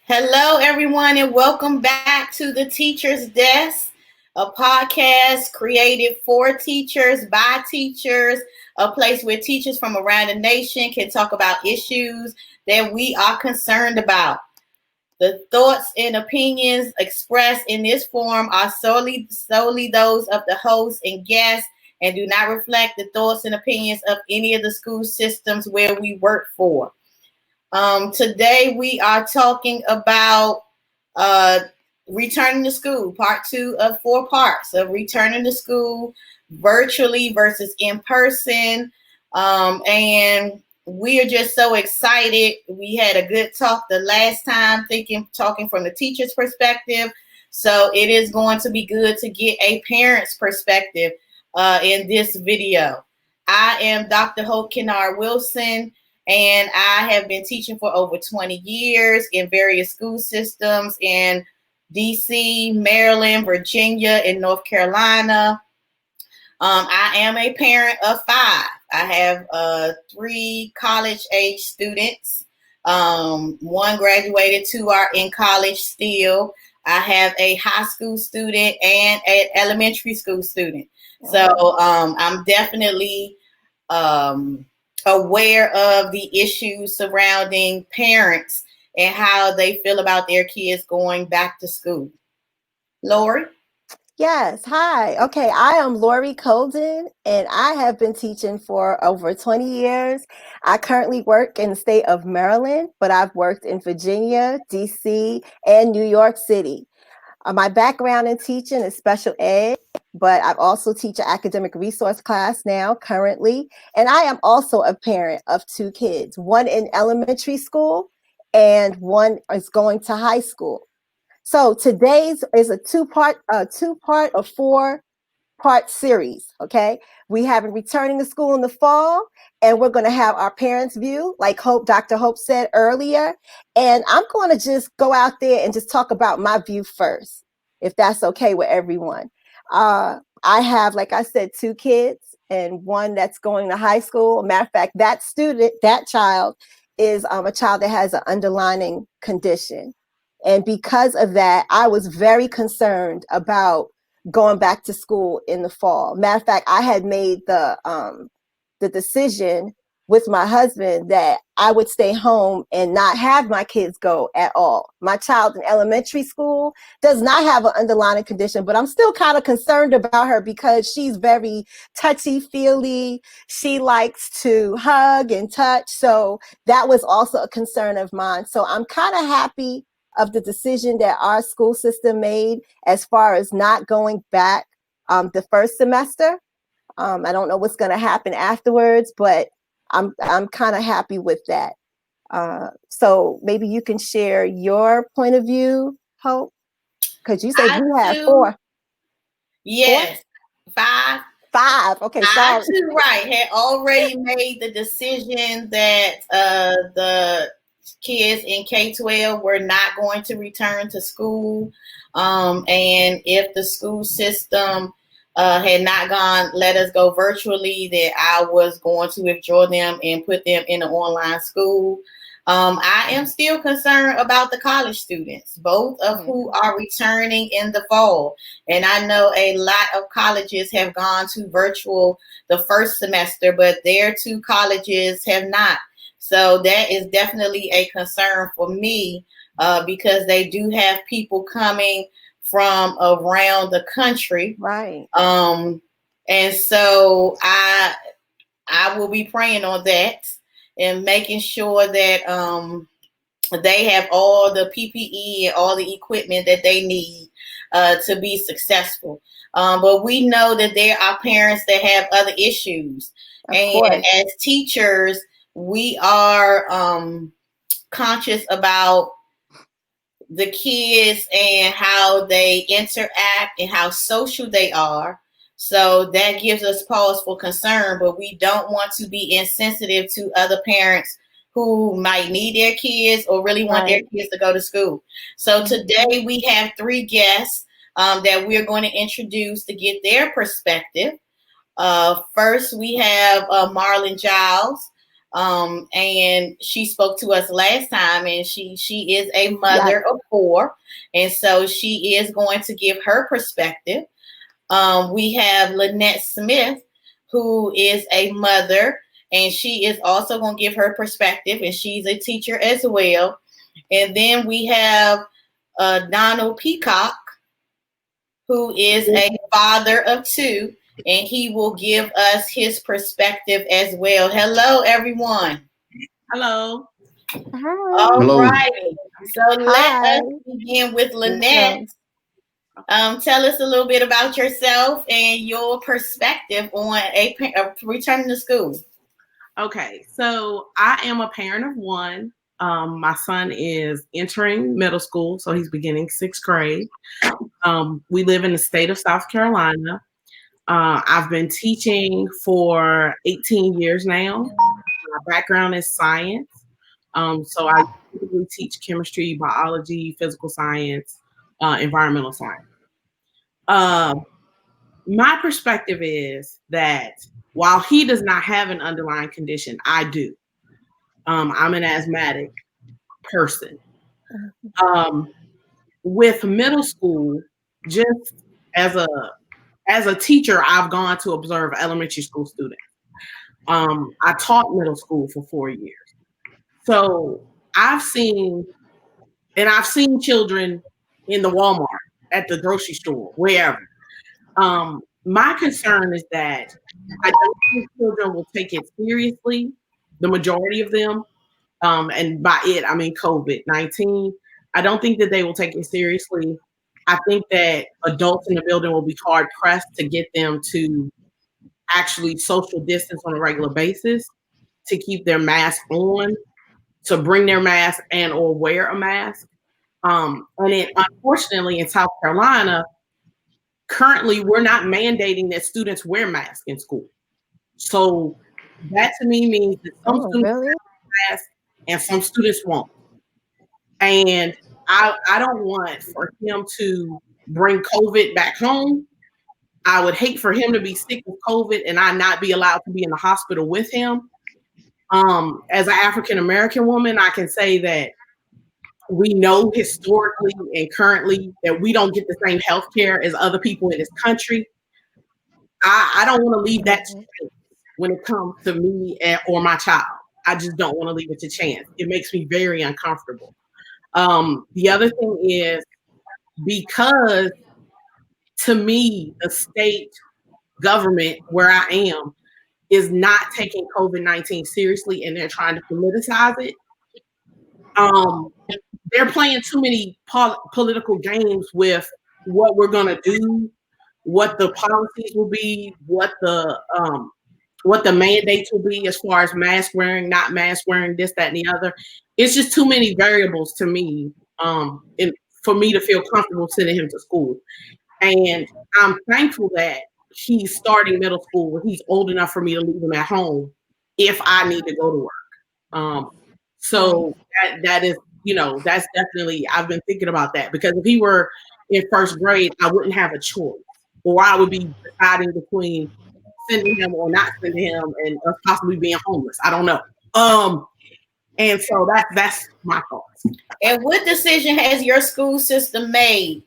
Hello, everyone, and welcome back to the Teacher's Desk, a podcast created for teachers, by teachers, a place where teachers from around the nation can talk about issues that we are concerned about. The thoughts and opinions expressed in this forum are solely those of the host and guests and do not reflect the thoughts and opinions of any of the school systems where we work for. Today we are talking about uh, returning to school, part two of four parts of returning to school virtually versus in person. And we are just so excited. We had a good talk the last time, talking from the teacher's perspective. So it is going to be good to get a parent's perspective in this video. I am Dr. Hope Kennard Wilson, and I have been teaching for over 20 years in various school systems in DC, Maryland, Virginia, and North Carolina. I am a parent of five. I have three college-age students. One graduated, two are in college still. I have a high school student and an elementary school student. So I'm definitely aware of the issues surrounding parents and how they feel about their kids going back to school. Lori? Yes. Hi. Okay. I am Lori Colden, and I have been teaching for over 20 years. I currently work in the state of Maryland, but I've worked in Virginia, DC, and New York City. My background in teaching is special ed, but I also teach an academic resource class now currently. And I am also a parent of two kids, one in elementary school and one is going to high school. So today's is a two-part or four-part series, okay? We have returning to school in the fall, and we're going to have our parents' view, like Dr. Hope said earlier. And I'm going to just go out there and just talk about my view first, if that's okay with everyone. I have, like I said, two kids and one that's going to high school. Matter of fact, that child is a child that has an underlying condition. And because of that, I was very concerned about going back to school in the fall. Matter of fact, I had made the decision with my husband that I would stay home and not have my kids go at all. My child in elementary school does not have an underlying condition, but I'm still kind of concerned about her because she's very touchy-feely. She likes to hug and touch. So that was also a concern of mine. So I'm kind of happy of the decision that our school system made as far as not going back the first semester. I don't know what's going to happen afterwards, but I'm kind of happy with that. So maybe you can share your point of view, Hope, because you said you have four. Yes, five. Five. Okay, I sorry. too, right, had already made the decision that the kids in K-12 were not going to return to school. And if the school system had not let us go virtually, that I was going to withdraw them and put them in an online school. I am still concerned about the college students, both of who are returning in the fall. And I know a lot of colleges have gone to virtual the first semester, but their two colleges have not. So that is definitely a concern for me because they do have people coming from around the country. Right. And so I will be praying on that and making sure that they have all the PPE and all the equipment that they need to be successful. But we know that there are parents that have other issues. And as teachers, we are conscious about the kids and how they interact and how social they are. So that gives us pause for concern, but we don't want to be insensitive to other parents who might need their kids or really want their kids to go to school. So today we have three guests that we're going to introduce to get their perspective. First, we have Marlon Giles. And she spoke to us last time, and she is a mother of 4, and so she is going to give her perspective. We have Lynette Smith, who is a mother, and she is also going to give her perspective, and she's a teacher as well. And then we have Donald Peacock, who is a father of 2, and he will give us his perspective as well. Hello, everyone. Hello. Hi. All righty. So let us begin with Lynette. Tell us a little bit about yourself and your perspective on returning to school. Okay, so I am a parent of 1. My son is entering middle school, so he's beginning 6th grade. We live in the state of South Carolina. I've been teaching for 18 years now. My background is science. So I typically teach chemistry, biology, physical science, environmental science. My perspective is that while he does not have an underlying condition, I do. I'm an asthmatic person. With middle school, just as a teacher, I've gone to observe elementary school students. I taught middle school for 4 years. So I've seen children in the Walmart, at the grocery store, wherever. My concern is that I don't think children will take it seriously, the majority of them. And by it, I mean COVID-19. I don't think that they will take it seriously. I think that adults in the building will be hard pressed to get them to actually social distance on a regular basis, to keep their mask on, to bring their mask and or wear a mask. And unfortunately, in South Carolina, currently we're not mandating that students wear masks in school. So that to me means that some students wear masks and some students won't. And I don't want for him to bring COVID back home. I would hate for him to be sick with COVID and I not be allowed to be in the hospital with him. As an African American woman, I can say that we know historically and currently that we don't get the same health care as other people in this country. I don't want to leave that to chance when it comes to me or my child. I just don't want to leave it to chance. It makes me very uncomfortable. The other thing is, because to me, the state government where I am is not taking COVID-19 seriously and they're trying to politicize it. They're playing too many political games with what we're going to do, what the policies will be, what the mandates will be as far as mask wearing, not mask wearing, this, that, and the other. It's just too many variables to me for me to feel comfortable sending him to school. And I'm thankful that he's starting middle school where he's old enough for me to leave him at home if I need to go to work. So that is, that's definitely, I've been thinking about that, because if he were in 1st grade, I wouldn't have a choice, or I would be deciding between sending him or not sending him and us possibly being homeless. I don't know. And so that's my thoughts. And what decision has your school system made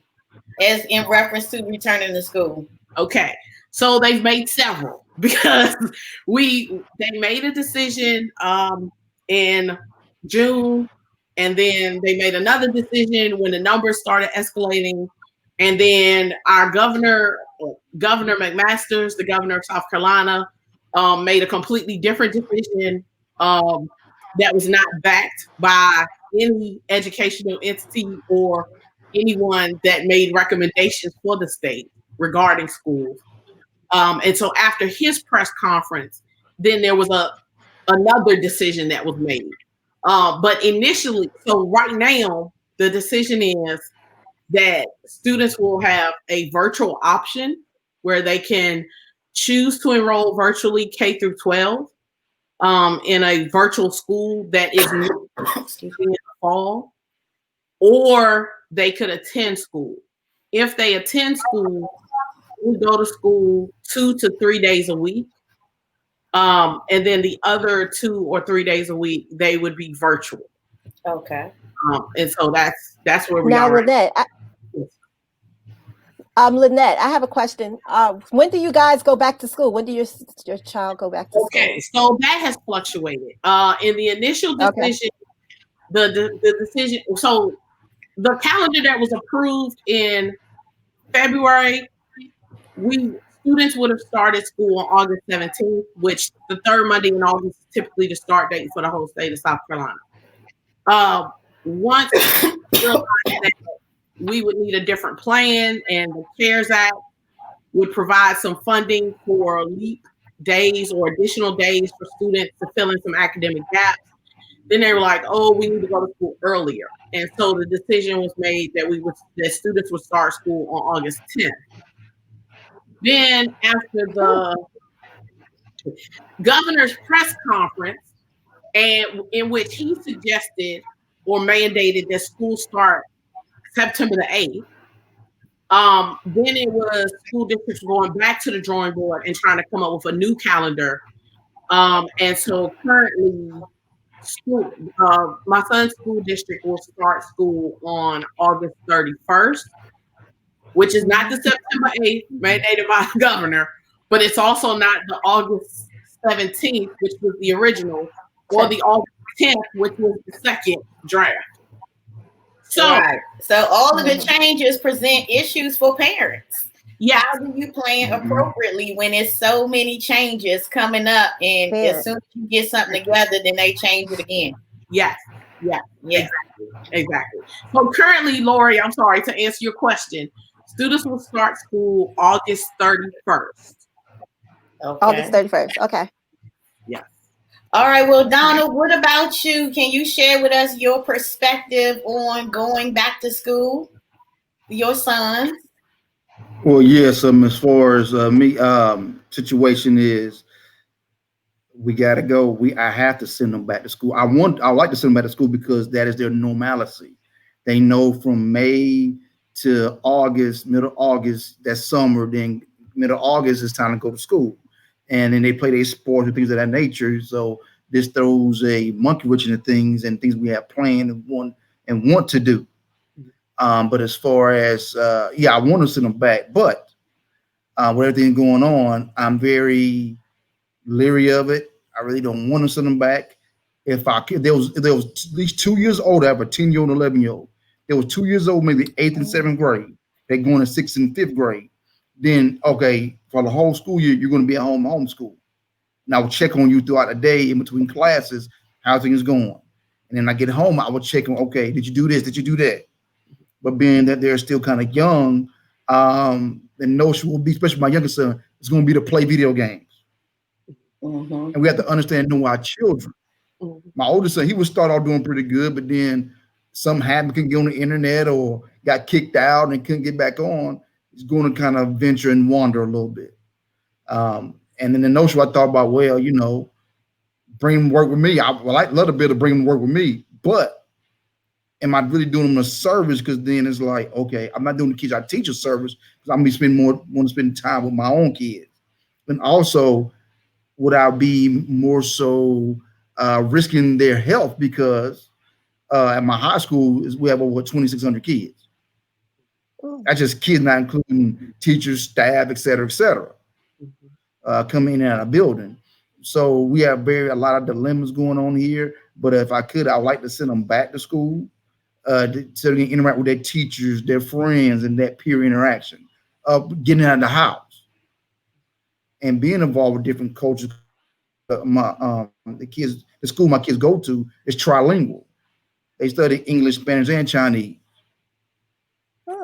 as in reference to returning to school? Okay, so they've made several, because they made a decision in June, and then they made another decision when the numbers started escalating, and then our Governor McMaster, the governor of South Carolina, made a completely different decision that was not backed by any educational entity or anyone that made recommendations for the state regarding schools. And so after his press conference, then there was another decision that was made. But initially, so right now, the decision is that students will have a virtual option where they can choose to enroll virtually K through 12 in a virtual school that is in the fall, or they could attend school. If they attend school, we go to school 2 to 3 days a week. And then the other 2 or 3 days a week, they would be virtual. Okay. And so that's where we Now, are. Lynette, Lynette, I have a question. When do you guys go back to school? When do your child go back to school? Okay, so that has fluctuated. In the initial decision, the decision, so the calendar that was approved in February, students would have started school on August 17th, which the third Monday in August is typically the start date for the whole state of South Carolina. Once we realized that we would need a different plan, and the CARES Act would provide some funding for LEAP days or additional days for students to fill in some academic gaps. Then they were like, "Oh, we need to go to school earlier," and so the decision was made that that students would start school on August 10th. Then, after the governor's press conference, and in which he suggested or mandated that school start September the 8th, then it was school districts going back to the drawing board and trying to come up with a new calendar. And so currently, my son's school district will start school on August 31st, which is not the September 8th mandated by the governor, but it's also not the August 17th, which was the original, or the August 10th, which was the second draft. So, so all of the changes present issues for parents. Yeah. How do you plan appropriately when it's so many changes coming up, and as soon as you get something together, then they change it again? Yes. Exactly. So currently, Lori, I'm sorry, to answer your question, students will start school August 31st. Okay. August 31st. Okay. Yes. All right. Well, Donald, what about you? Can you share with us your perspective on going back to school, your sons? Well, yes. As far as me, situation is, we got to go. I have to send them back to school. I like to send them back to school because that is their normalcy. They know from May to August, middle August, that's summer. Then middle August is time to go to school, and then they play their sports and things of that nature. So this throws a monkey wrench into things and things we have planned and want to do. But as far as I want to send them back, but with everything going on, I'm very leery of it. I really don't want to send them back. If there was at least 2 years old, I have a 10-year-old and 11-year-old. They was 2 years old, maybe 8th and 7th grade. They're going to 6th and 5th grade. Then, okay, for the whole school year, you're going to be at homeschool. And I will check on you throughout the day in between classes, how things going. And then I get home, I will check on, okay, did you do this? Did you do that? But being that they're still kind of young, the notion will be, especially my youngest son, is going to be to play video games. And we have to understand, know our children. My oldest son, he would start off doing pretty good, but then something happened, couldn't get on the internet or got kicked out and couldn't get back on. He's going to kind of venture and wander a little bit. And then the notion I thought about, well, bring him to work with me. I like love to be able to bring him to work with me, but am I really doing them a service? Because then it's like, okay, I'm not doing the kids I teach a service because I'm gonna want to spend time with my own kids. And also, would I be more so risking their health because at my high school we have over 2,600 kids. That's just kids, not including teachers, staff, et cetera, coming in and out of the building. So we have a lot of dilemmas going on here. But if I could, I'd like to send them back to school so they can interact with their teachers, their friends, and that peer interaction of getting out of the house and being involved with different cultures. The school my kids go to is trilingual. They study English, Spanish, and Chinese.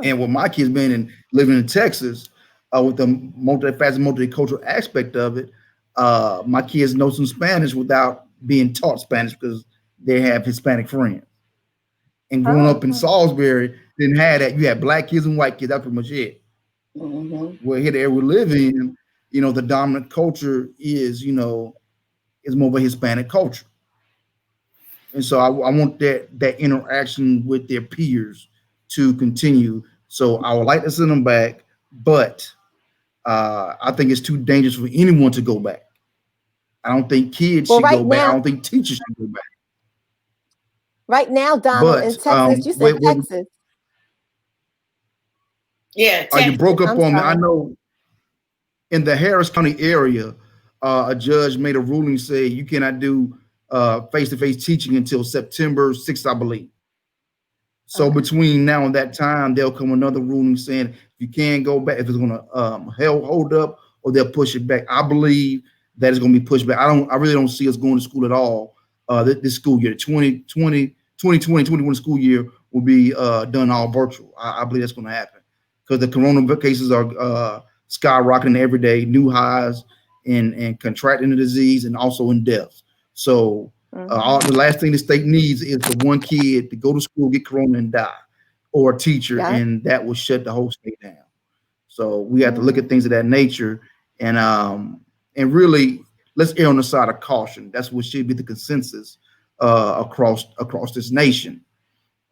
And with my kids living in Texas, with the multicultural aspect of it, my kids know some Spanish without being taught Spanish because they have Hispanic friends. And growing up in Salisbury, didn't have that. You had black kids and white kids. That's pretty much it. Where here we live in, the dominant culture is more of a Hispanic culture. And so I want that interaction with their peers to continue. So I would like to send them back, but I think it's too dangerous for anyone to go back. I don't think kids Well, should right go back. I now, don't think teachers should go back. right now, Donald, in But Texas, you said Texas. Yeah, you broke up I'm on me. I sorry. know in the Harris County area, a judge made a ruling saying you cannot do face-to-face teaching until September 6th, I believe. So Okay. between now and that time, there'll come another ruling saying if you can't go back, if it's going to hold up, or they'll push it back. I believe that it's going to be pushed back. I really don't see us going to school at all. This school year, 2020-2021 school year will be done all virtual. I believe that's going to happen because the corona cases are skyrocketing every day, new highs in contracting the disease and also in deaths. So the last thing the state needs is the one kid to go to school, get corona, and die, or a teacher, and that will shut the whole state down. So we have to look at things of that nature, and really let's err on the side of caution. That's what should be the consensus across this nation.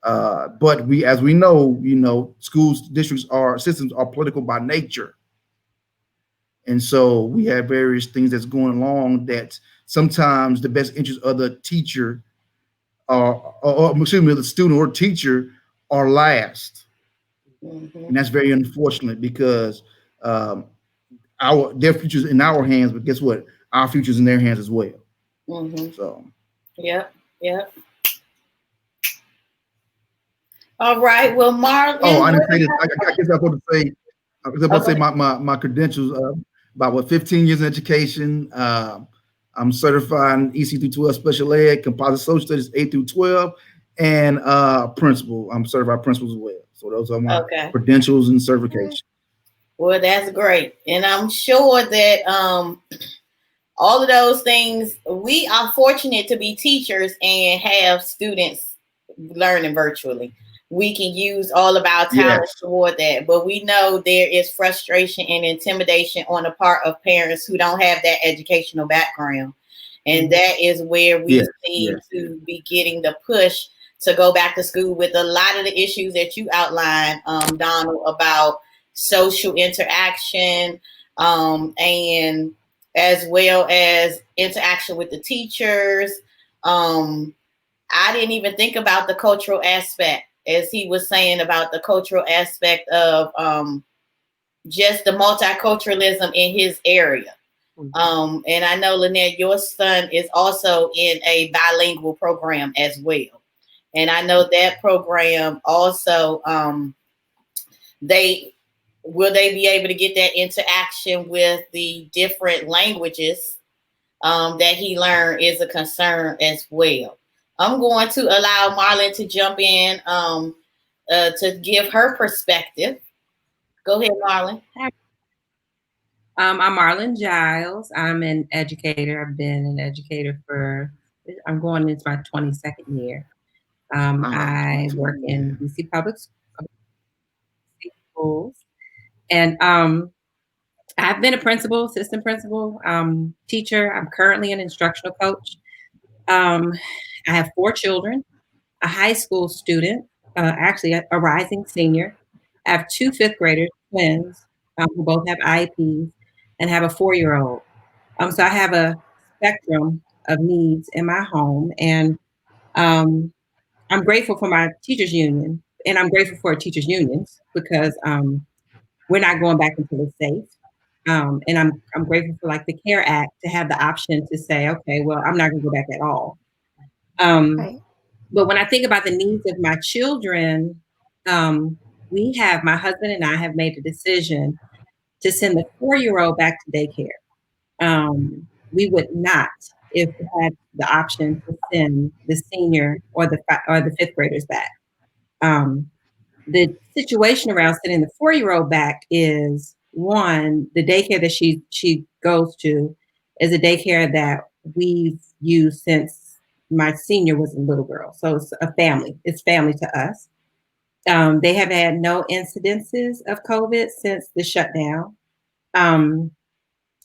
But as we know, schools, districts, systems are political by nature. And so we have various things that's going along that sometimes the best interest of the teacher or the student or teacher are last. And that's very unfortunate because their future's in our hands, but guess what? Our future's in their hands as well. So. Yep. All right. Well, Marlon. Oh, I didn't say this. I guess I was about to say my credentials. About 15 years in education. I'm certified in EC through 12 special ed, composite social studies 8 through 12, and principal. I'm certified principal as well. So those are my credentials and certification. Well, that's great, and I'm sure that all of those things. We are fortunate to be teachers and have students learning virtually. We can use all of our talents toward that, but we know there is frustration and intimidation on the part of parents who don't have that educational background. And that is where we seem to be getting the push to go back to school with a lot of the issues that you outlined, Donald, about social interaction, and as well as interaction with the teachers. I didn't even think about the cultural aspect, as he was saying about the cultural aspect of just the multiculturalism in his area. And I know, Lynette, your son is also in a bilingual program as well. And I know that program also, will they be able to get that interaction with the different languages that he learned is a concern as well. I'm going to allow Marlon to jump in to give her perspective. Go ahead, Marlon. I'm Marlon Giles. I'm an educator. I've been an educator I'm going into my 22nd year. I work in DC Public Schools. And I've been a principal, assistant principal, teacher. I'm currently an instructional coach. I have 4 children, a high school student, actually a rising senior. I have 2 5th graders, twins, who both have IEPs, and have a 4-year-old. So I have a spectrum of needs in my home, and I'm grateful for my teachers union, and I'm grateful for teachers unions because we're not going back until it's safe. And I'm grateful for like the CARE Act to have the option to say, okay, well, I'm not going to go back at all. But when I think about the needs of my children, my husband and I have made the decision to send the 4-year-old back to daycare. We would not, if we had the option, to send the senior or the 5th graders back. The situation around sending the 4-year-old back is, one, the daycare that she goes to is a daycare that we've used since my senior was a little girl. So it's a family. It's family to us. They have had no incidences of COVID since the shutdown.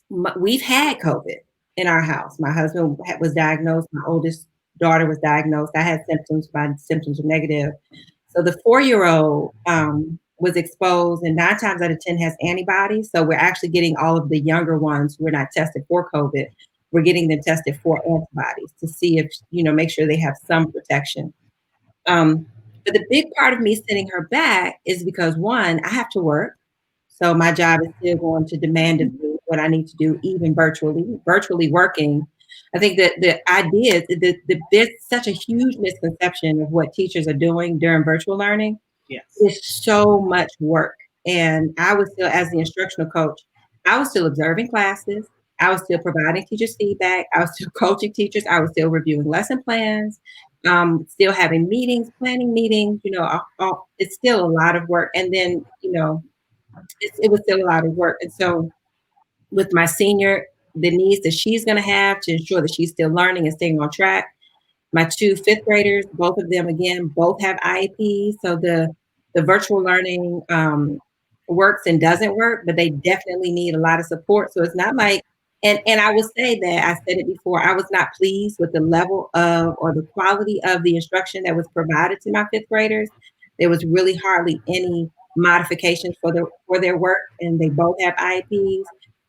We've had COVID in our house. My husband was diagnosed. My oldest daughter was diagnosed. I had symptoms. My symptoms were negative. So the 4-year-old was exposed, and 9 times out of 10 has antibodies. So we're actually getting all of the younger ones who were not tested for COVID we're getting them tested for antibodies to see if, make sure they have some protection. But the big part of me sending her back is because, one, I have to work. So my job is still going to demand of me what I need to do, even virtually working. I think that the idea is there's such a huge misconception of what teachers are doing during virtual learning. Yes. It's so much work. And I was still, as the instructional coach, I was still observing classes. I was still providing teachers feedback. I was still coaching teachers. I was still reviewing lesson plans, still having meetings, planning meetings. It's still a lot of work. And then, it was still a lot of work. And so with my senior, the needs that she's going to have to ensure that she's still learning and staying on track. My 2 fifth graders, both of them, again, both have IEPs. So the virtual learning works and doesn't work, but they definitely need a lot of support. So it's not like, and I will say that, I said it before, I was not pleased with the level of or the quality of the instruction that was provided to my 5th graders. There was really hardly any modifications for their work, and they both have IEPs.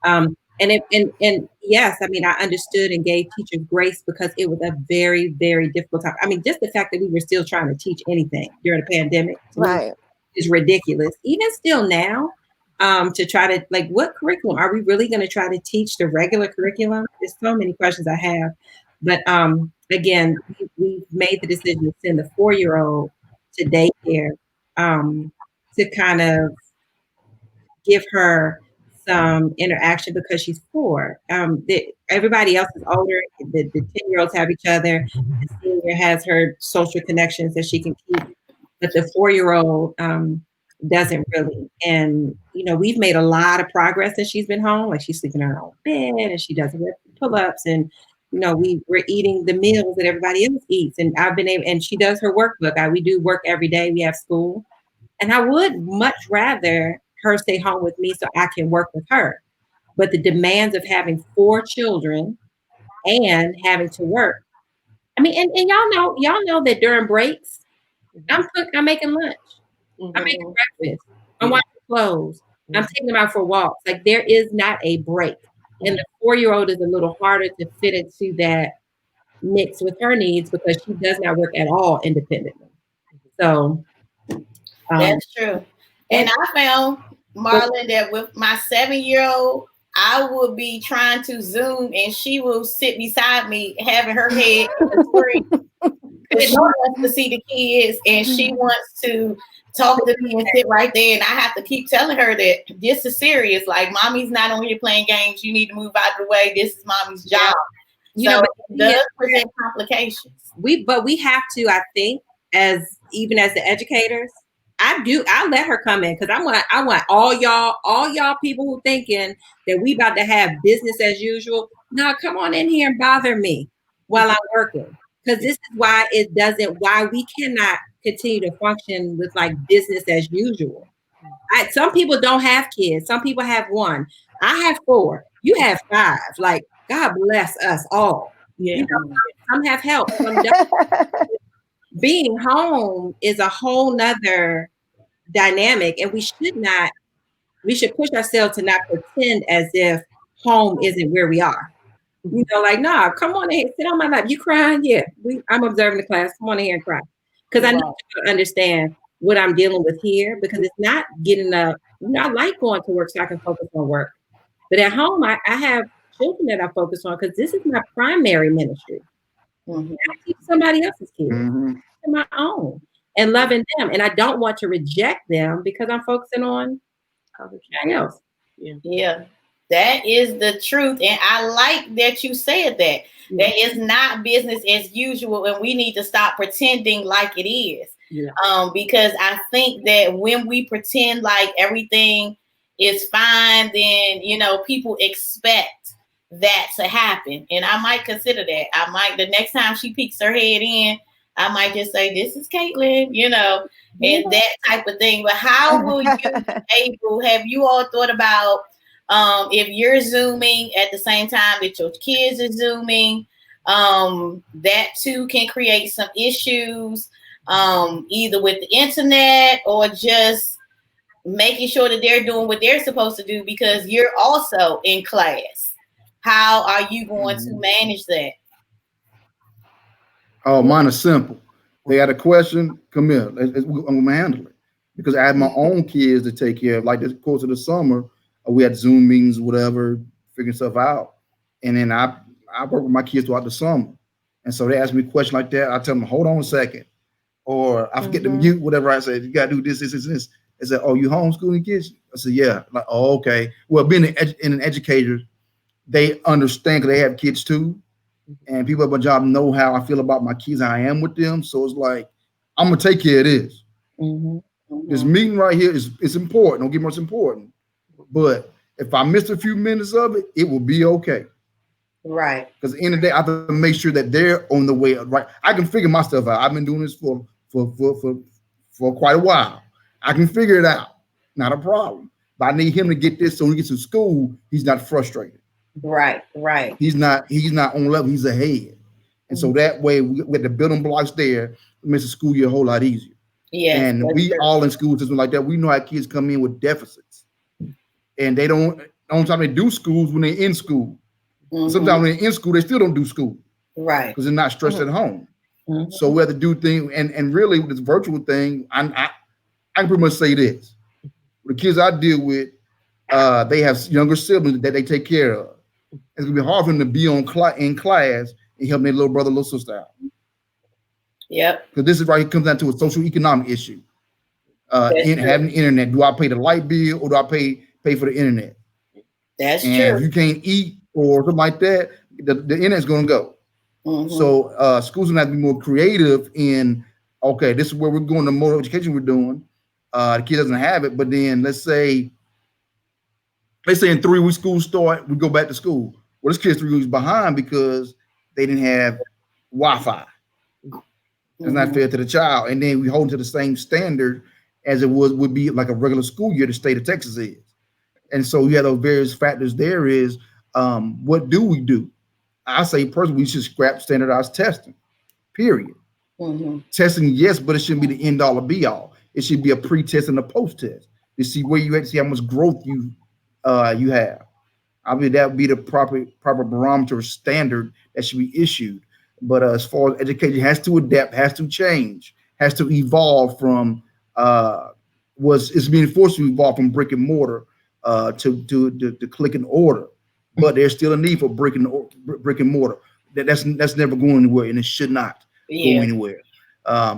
And yes, I mean, I understood and gave teachers grace because it was a very, very difficult time. I mean, just the fact that we were still trying to teach anything during the pandemic Right. is ridiculous. Even still now, to try to, like, what curriculum? Are we really going to try to teach the regular curriculum? There's so many questions I have. But again, we made the decision to send the 4-year-old to daycare to kind of give her some interaction because she's 4. Everybody else is older. The 10-year-olds have each other. The senior has her social connections that she can keep, but the 4-year-old doesn't really. And we've made a lot of progress since she's been home. Like, she's sleeping in her own bed, and she does pull-ups, and we're eating the meals that everybody else eats. And I've been able, and she does her workbook. We do work every day. We have school, and I would much rather her stay home with me so I can work with her. But the demands of having 4 children and having to work. I mean, and y'all know that during breaks, I'm making lunch. Mm-hmm. I'm making breakfast. I'm washing clothes. I'm taking them out for walks. Like, there is not a break. And the 4-year-old is a little harder to fit into that mix with her needs because she does not work at all independently. So that's true. And I found, Marlon, that with my 7-year-old, I will be trying to Zoom and she will sit beside me having her head on the screen. Because she wants to see the kids and she wants to talk to me and sit right there. And I have to keep telling her that this is serious. Like, mommy's not on here playing games. You need to move out of the way. This is mommy's job. So it does present complications. But we have to, I think, even as the educators, I let her come in because I want all y'all people who thinking that we about to have business as usual. No, come on in here and bother me while I'm working. Because this is why we cannot continue to function with like business as usual. Some people don't have kids. Some people have 1. I have 4. You have 5. Like, God bless us all. Yeah. Some have help. Some don't. Being home is a whole nother dynamic, and we should push ourselves to not pretend as if home isn't where we are. Like, nah, come on in, sit on my lap. You crying? Yeah, I'm observing the class. Come on in here and cry. Because I need to understand what I'm dealing with here, because it's not getting up. I like going to work so I can focus on work. But at home, I have children that I focus on because this is my primary ministry. Mm-hmm. I teach somebody else's kids, my own, and loving them. And I don't want to reject them because I'm focusing on everything else. Yeah. That is the truth. And I like that you said that. That is not business as usual. And we need to stop pretending like it is. Yeah. Because I think that when we pretend like everything is fine, then, people expect that to happen. And I might consider that. The next time she peeks her head in, I might just say, this is Caitlin, and that type of thing. But how will you be able, have you all thought about, if you're Zooming at the same time that your kids are Zooming, that too can create some issues, either with the internet or just making sure that they're doing what they're supposed to do because you're also in class. How are you going to manage that? Oh, mine is simple. They got a question, come here. I'm gonna handle it because I have my own kids to take care of. Like this course of the summer, we had Zoom meetings, whatever, figuring stuff out, and then I work with my kids throughout the summer, and so they ask me a question like that. I tell them, hold on a second, or I forget to mute whatever I said. You gotta do this, this, this, this. They said, oh, you homeschooling kids? I said, yeah. Like, oh, okay. Well, being an educator, they understand because they have kids too. And people at my job know how I feel about my kids, how I am with them. So it's like, I'm gonna take care of this. This meeting right here is important. Don't get me wrong, it's important. But if I miss a few minutes of it, it will be okay. Right. Because at the end of the day, I have to make sure that they're on the way right. I can figure my stuff out. I've been doing this for quite a while. I can figure it out. Not a problem. But I need him to get this so when he gets to school, he's not frustrated. Right. He's not on level, he's ahead. And so that way with the building blocks there, it makes the school year a whole lot easier. Yeah. And we all in school system like that, we know how kids come in with deficits. And they don't, the only time they do schools when they're in school. Sometimes when they're in school, they still don't do school. Right. Because they're not stressed at home. So we have to do things, and really with this virtual thing, I can pretty much say this. The kids I deal with, they have younger siblings that they take care of. It's gonna be hard for them to be in class and help their little brother, little sister out. Yep. Because this is right, it comes down to a social economic issue. Having internet. Do I pay the light bill or do I pay for the internet? That's and true. If you can't eat or something like that, the internet's gonna go. So schools gonna have to be more creative in, okay, this is where we're going, the more education we're doing. The kid doesn't have it, but then let's say in 3 weeks school start, we go back to school. Well, this kid's 3 weeks behind because they didn't have Wi-Fi. It's not fair to the child. And then we hold to the same standard as it would be like a regular school year the state of Texas is. And so you have those various factors there is, what do we do? I say personally, we should scrap standardized testing, period. Testing, yes, but it shouldn't be the end all or be all. It should be a pre-test and a post-test to see where you at, to see how much growth you have. I mean, that would be the proper barometer or standard that should be issued. But as far as education has to adapt, has to change, has to evolve from it's being forced to evolve from brick and mortar to click and order. But there's still a need for brick and mortar. That's never going anywhere, and it should not go anywhere.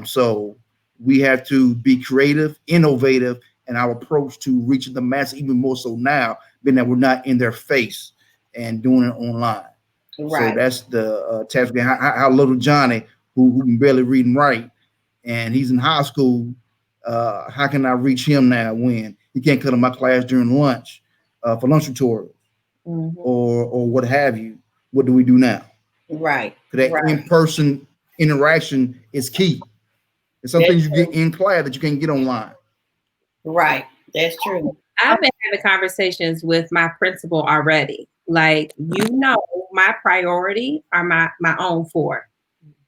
So we have to be creative, innovative, in our approach to reaching the mass, even more so now, being that we're not in their face and doing it online. Right. So that's the task. How little Johnny, who can barely read and write, and he's in high school, how can I reach him now when he can't come to my class during lunch for lunch tutorials or what have you? What do we do now? Right. That in-person interaction is key. There's some things you get in class that you can't get online. Right. That's true. I've been having conversations with my principal already. Like, my priority are my own 4.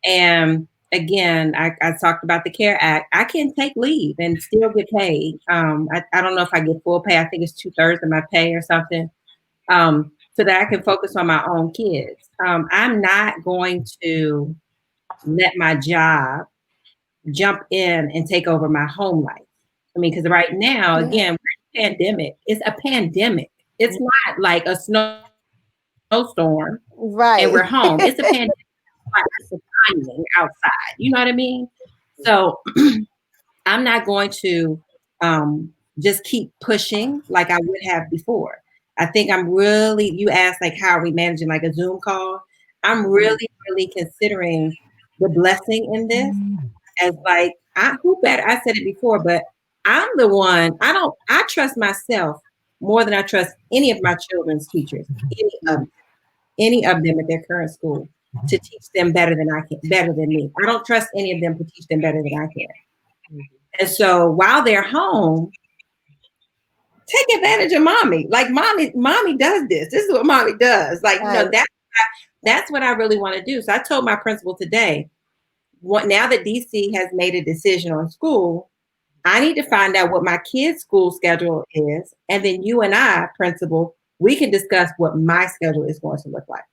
And again, I talked about the CARE Act. I can take leave and still get paid. I don't know if I get full pay. I think it's 2/3 of my pay or something. So that I can focus on my own kids. I'm not going to let my job jump in and take over my home life. I mean, because right now, again, we're in a pandemic. It's a pandemic. It's not like a snowstorm, right? And we're home. It's a pandemic. It's a timing outside. You know what I mean? So I'm not going to just keep pushing like I would have before. I think you asked like, how are we managing like a Zoom call? I'm really, really considering the blessing in this as like, who better? I said it before, but I'm the one, I trust myself more than I trust any of my children's teachers, any of them at their current school to teach them better than me. I don't trust any of them to teach them better than I can. And so while they're home, take advantage of mommy. Like mommy does this. This is what mommy does. Like, that's what I really want to do. So I told my principal today, now that DC has made a decision on school, I need to find out what my kids' school schedule is. And then you and I, principal, we can discuss what my schedule is going to look like.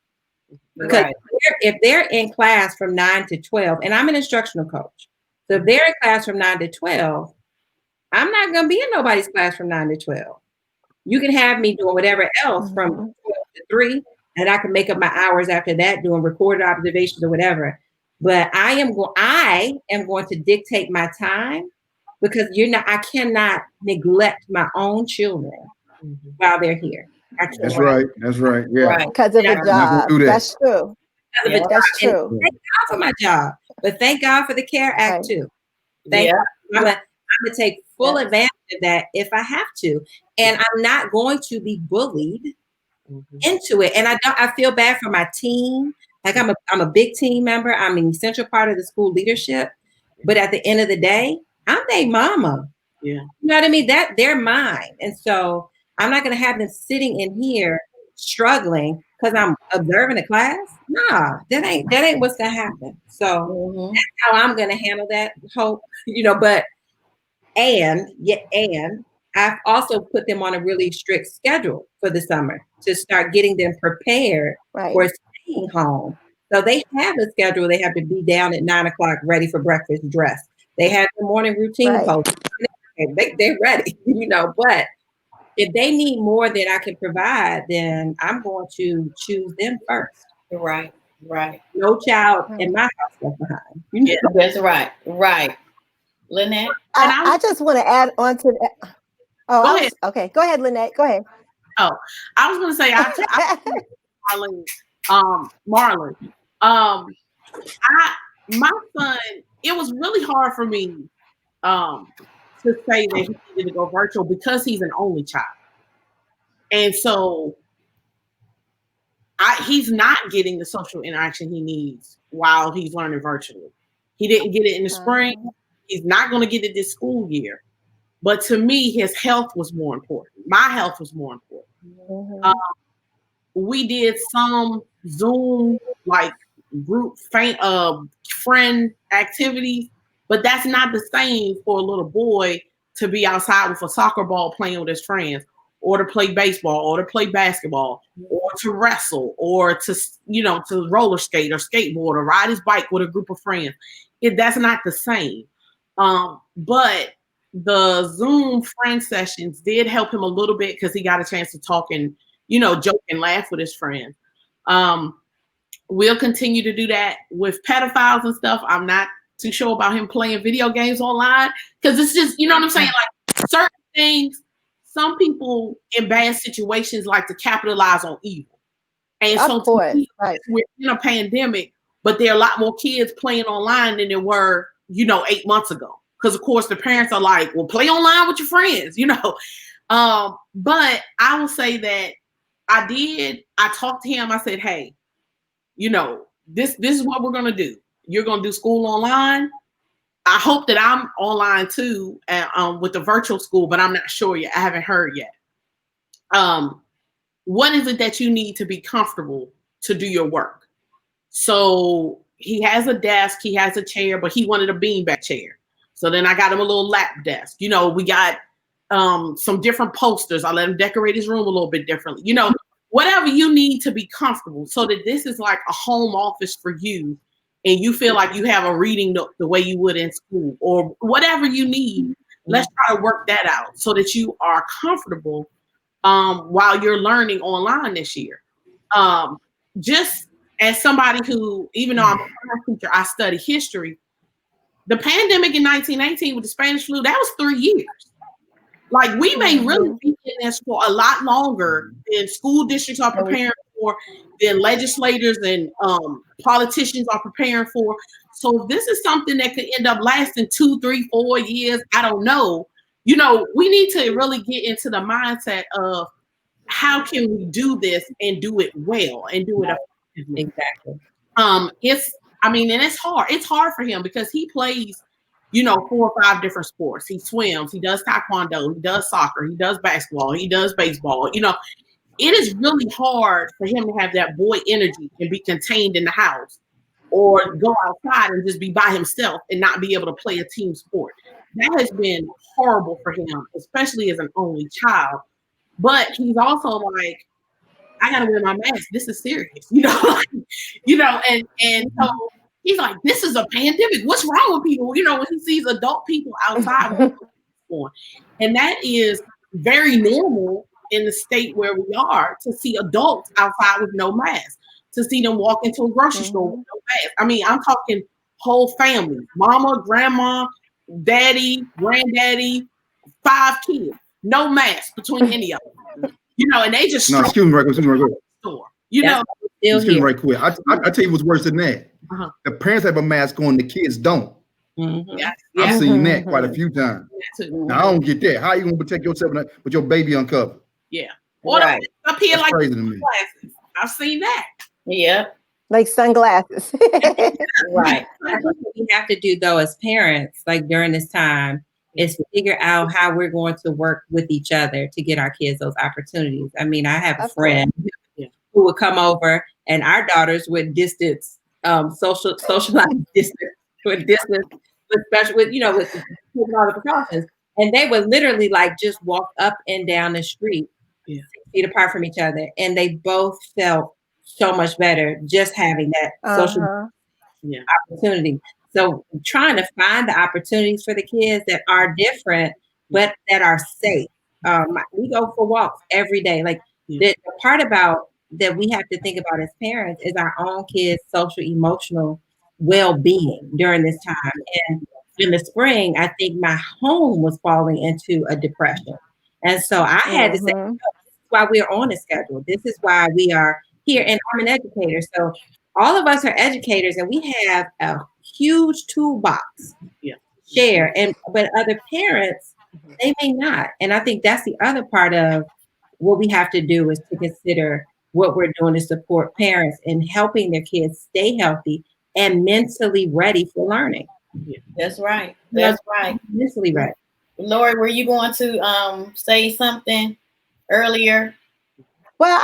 Because if they're in class from 9 to 12, and I'm an instructional coach, so if they're in class from 9 to 12, I'm not going to be in nobody's class from 9 to 12. You can have me doing whatever else from 12 to 3, and I can make up my hours after that doing recorded observations or whatever. But I am going to dictate my time, because I cannot neglect my own children while they're here. That's right. That's right. Yeah. Right. Because of a job. That's true. Yeah. That's true. Thank God for my job, but thank God for the CARE Act too. I'm gonna take full advantage of that if I have to, and I'm not going to be bullied into it. And I feel bad for my team. Like I'm a big team member. I'm an essential part of the school leadership. But at the end of the day, I'm their mama. Yeah. You know what I mean? That they're mine, and so I'm not going to have them sitting in here struggling because I'm observing a class. Nah, that ain't what's going to happen. So that's how I'm going to handle that. Hope, but and I've also put them on a really strict schedule for the summer to start getting them prepared for staying home. So they have a schedule. They have to be down at 9 o'clock, ready for breakfast, dressed. They have the morning routine posted. They're ready, but if they need more than I can provide, then I'm going to choose them first. Right. No child in my house left behind. Yeah, that's right. Right. Lynette? I just want to add on to that. Go ahead. Okay, go ahead, Lynette. Go ahead. Oh, I was going to say, Marlon. My son, it was really hard for me to say that he needed to go virtual because he's an only child. And so he's not getting the social interaction he needs while he's learning virtually. He didn't get it in the spring. He's not going to get it this school year. But to me, his health was more important. My health was more important. We did some Zoom, like group friend activities, but that's not the same for a little boy to be outside with a soccer ball playing with his friends, or to play baseball, or to play basketball, or to wrestle, or to to roller skate or skateboard or ride his bike with a group of friends. That's not the same. But the Zoom friend sessions did help him a little bit because he got a chance to talk and joke and laugh with his friends. We'll continue to do that with pedophiles and stuff. I'm not too sure about him playing video games online because it's just, what I'm saying? Like certain things, some people in bad situations like to capitalize on evil. And so we're in a pandemic, but there are a lot more kids playing online than there were, 8 months ago. Because of course the parents are like, well, play online with your friends, But I will say that I talked to him. I said, hey, this is what we're going to do. You're going to do school online. I hope that I'm online too with the virtual school, but I'm not sure yet. I haven't heard yet. What is it that you need to be comfortable to do your work? So he has a desk, he has a chair, but he wanted a beanbag chair. So then I got him a little lap desk. We got some different posters. I let him decorate his room a little bit differently. Whatever you need to be comfortable so that this is like a home office for you and you feel like you have a reading nook the way you would in school or whatever you need. Let's try to work that out so that you are comfortable while you're learning online this year. Just as somebody who, even though I'm a class teacher, I study history. The pandemic in 1918 with the Spanish flu, that was 3 years. Like we may really be in this for a lot longer than school districts are preparing for, than legislators and politicians are preparing for. So this is something that could end up lasting 2, 3, 4 years. I don't know. We need to really get into the mindset of how can we do this and do it well and do it effectively. Exactly. And it's hard. It's hard for him because he plays 4 or 5 different sports. He swims, he does taekwondo, he does soccer, he does basketball, he does baseball. It is really hard for him to have that boy energy and be contained in the house or go outside and just be by himself and not be able to play a team sport. That has been horrible for him, especially as an only child. But he's also like, I gotta wear my mask. This is serious, you know, you know, and so he's like, this is a pandemic. What's wrong with people? You know, when he sees adult people outside, and that is very normal in the state where we are to see adults outside with no mask, to see them walk into a grocery store with no mask. I mean, I'm talking whole family, mama, grandma, daddy, granddaddy, 5 kids, no mask between any of them. You know, and they just No, excuse me right quick. store. You know, excuse me right quick. I tell you what's worse than that. The parents have a mask on, the kids don't. I've seen that quite a few times. Now, I don't get that. How are you gonna protect yourself with your baby uncovered? Yeah. Or Right. up here That's like crazy to me. glasses. I've seen that. Yeah. Like sunglasses. Right. What we have to do though as parents, like during this time, is to figure out how we're going to work with each other to get our kids those opportunities. I mean, I have a friend who would come over, and our daughters would distance, socialize distance, with special, with all the precautions, and they would literally like just walk up and down the street, 6 feet apart from each other, and they both felt so much better just having that social opportunity. So trying to find the opportunities for the kids that are different, but that are safe. We go for walks every day. Like the part about that we have to think about as parents is our own kids' social, emotional well-being during this time. And in the spring, I think my home was falling into a depression. And so I had to say, no, this is why we're on a schedule. This is why we are here. And I'm an educator. So all of us are educators, and we have a huge toolbox share. But other parents, they may not. And I think that's the other part of what we have to do, is to consider what we're doing to support parents in helping their kids stay healthy and mentally ready for learning. That's right. That's right. Mentally ready. Lori, were you going to say something earlier? Well,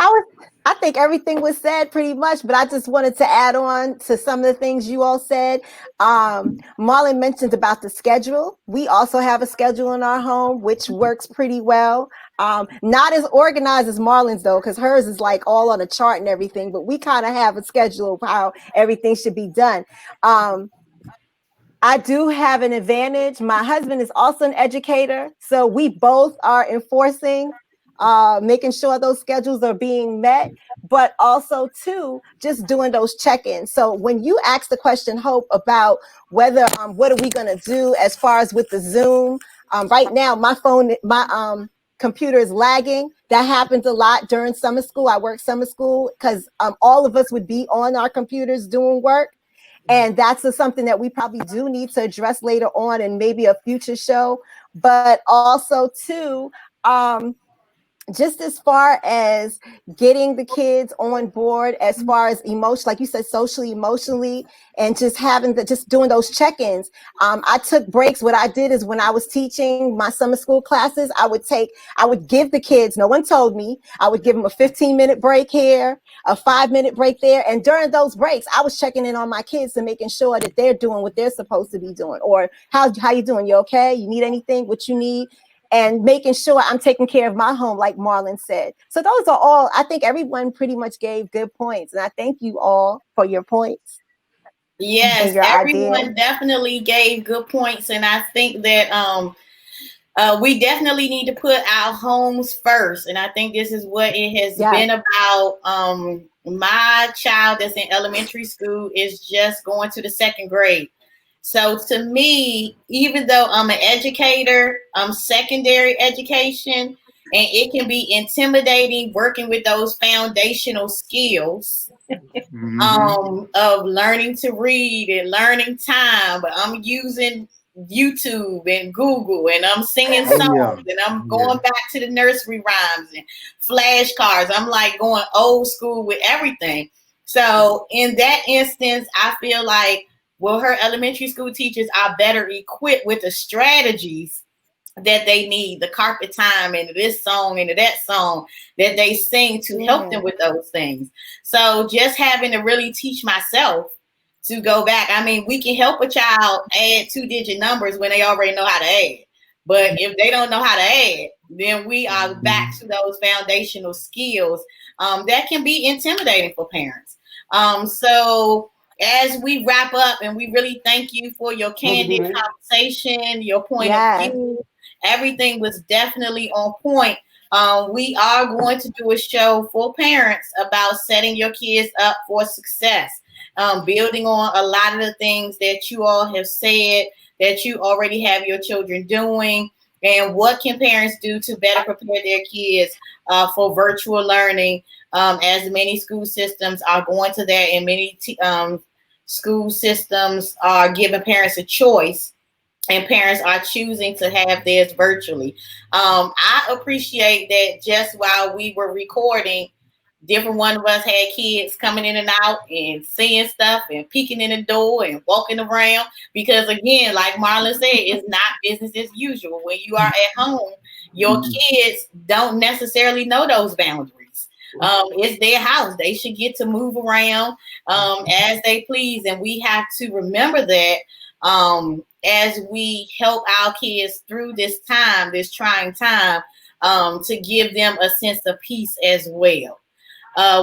I think everything was said pretty much, but I just wanted to add on to some of the things you all said. Marlon mentioned about the schedule. We also have a schedule in our home, which works pretty well. Not as organized as Marlon's though, because hers is like all on a chart and everything, but we kind of have a schedule of how everything should be done. I do have an advantage. My husband is also an educator, so we both are enforcing, making sure those schedules are being met, but also too, just doing those check-ins. So when you ask the question, Hope, about whether, what are we gonna do as far as with the Zoom, right now, my computer is lagging. That happens a lot during summer school. I work summer school because all of us would be on our computers doing work. And that's something that we probably do need to address later on in maybe a future show. But also too, just as far as getting the kids on board, as far as emotion, like you said, socially, emotionally, and just just doing those check-ins. I took breaks. What I did is when I was teaching my summer school classes, I would give the kids, no one told me, I would give them a 15-minute break here, a 5-minute break there. And during those breaks, I was checking in on my kids and making sure that they're doing what they're supposed to be doing. Or how you doing? You okay? You need anything? What you need? And making sure I'm taking care of my home, like Marlon said. So those are all, I think everyone pretty much gave good points. And I thank you all for your points. Yes, everyone definitely gave good points. And I think that we definitely need to put our homes first. And I think this is what it has been about. My child that's in elementary school is just going to the 2nd grade. So to me, even though I'm an educator, I'm secondary education, and it can be intimidating working with those foundational skills of learning to read and learning time. But I'm using YouTube and Google, and I'm singing songs, and I'm going back to the nursery rhymes and flashcards. I'm like going old school with everything. So in that instance, I feel like, well, her elementary school teachers are better equipped with the strategies that they need, the carpet time and this song and that song that they sing to help them with those things. So just having to really teach myself to go back. I mean, we can help a child add 2-digit numbers when they already know how to add. But if they don't know how to add, then we are back to those foundational skills that can be intimidating for parents. So as we wrap up, and we really thank you for your candid conversation, your point of view, everything was definitely on point. We are going to do a show for parents about setting your kids up for success, building on a lot of the things that you all have said that you already have your children doing, and what can parents do to better prepare their kids for virtual learning, as many school systems are going to that, and many school systems are giving parents a choice, and parents are choosing to have theirs virtually. I appreciate that just while we were recording, different one of us had kids coming in and out and seeing stuff and peeking in the door and walking around, because again, like Marlon said, it's not business as usual. When you are at home, your kids don't necessarily know those boundaries. It's their house. They should get to move around as they please, and we have to remember that as we help our kids through this time, this trying time, to give them a sense of peace as well.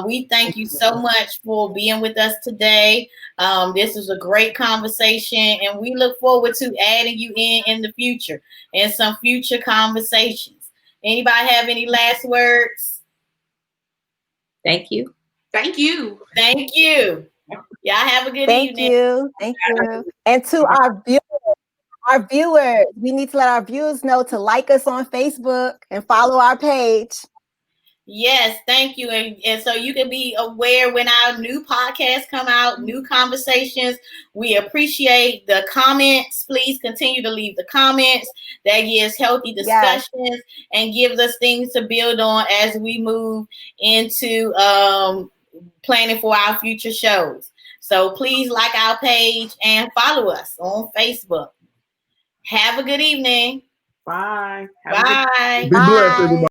We thank you so much for being with us today. This was a great conversation, and we look forward to adding you in the future and some future conversations. Anybody have any last words? Thank you. Thank you. Thank you. Y'all have a good evening. Thank you. And to our viewers, we need to let our viewers know to like us on Facebook and follow our page. Yes, thank you. And so you can be aware when our new podcasts come out, new conversations. We appreciate the comments. Please continue to leave the comments. That gives healthy discussions and gives us things to build on as we move into planning for our future shows. So please like our page and follow us on Facebook. Have a good evening. Bye. Bye. Be blessed, everybody.